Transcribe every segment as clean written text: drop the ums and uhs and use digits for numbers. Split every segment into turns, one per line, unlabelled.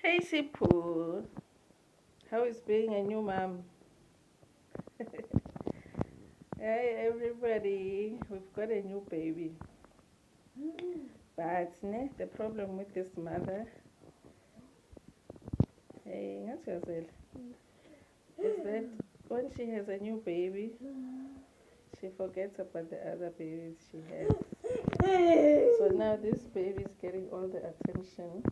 Hey Sipho, how is being a new mom? Hey everybody, we've got a new baby. But the problem with this mother, hey, is that when she has a new baby, she forgets about the other babies she has. So now this baby is getting all the attention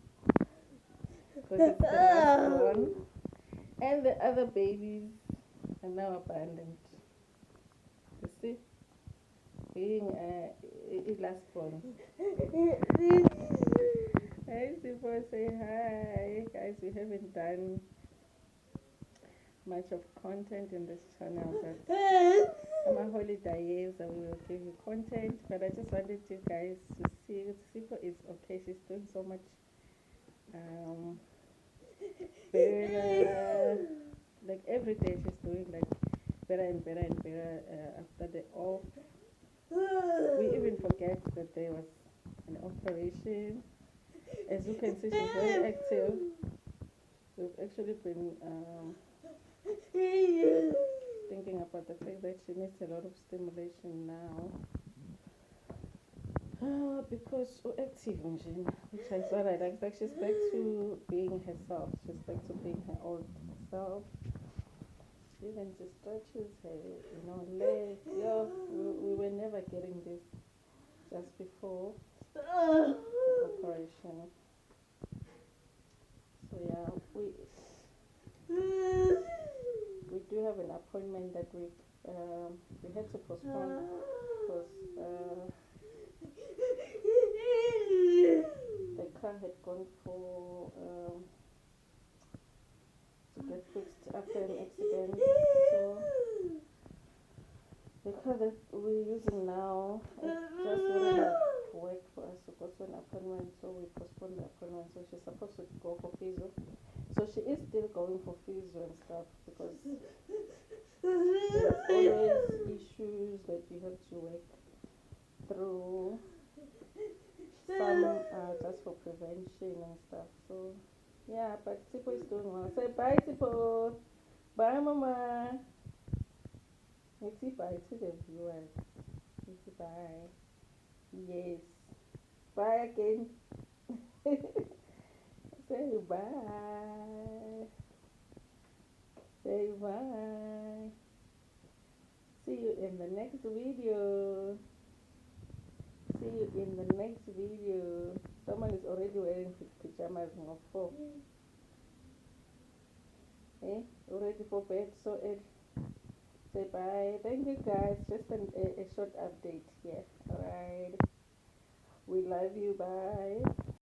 because it's the last one, and the other babies are now abandoned. You see? Being a last born. Hey, Sipho, say hi. Guys, we haven't done much of content in this channel, but I'm a holiday, so we will give you content. But I just wanted you guys to see Sipho is okay. She's doing so much um, better. Like every day, she's doing like better and better and better after the off. We even forget that there was an operation. As you can see, she's very active. We've actually been thinking about the fact that she needs a lot of stimulation now. Because active engine, which is what I like she's back to being herself. She's back to being her old self. She even just stretches her, legs. Yeah, we were never getting this just before the operation. So yeah, we do have an appointment that week. We had to postpone because the car had gone for to get fixed after an accident. So the car that we're using now just wouldn't work for us to go to an appointment, so we postponed the appointment. So she's supposed to go for physio. So she is still going for physio and stuff because there's always issues that you have to work through. Some just for prevention and stuff. So yeah, but Sipho is doing well. Say bye, Sipho. Bye, Mama. Let's say bye to the viewers. Let's say bye. Yes. Bye again. Say bye. Say bye. See you in the next video. See you in the next video. Someone is already wearing pajamas now for. Already for bed, so say bye. Thank you guys. Just a short update here. Alright. We love you. Bye.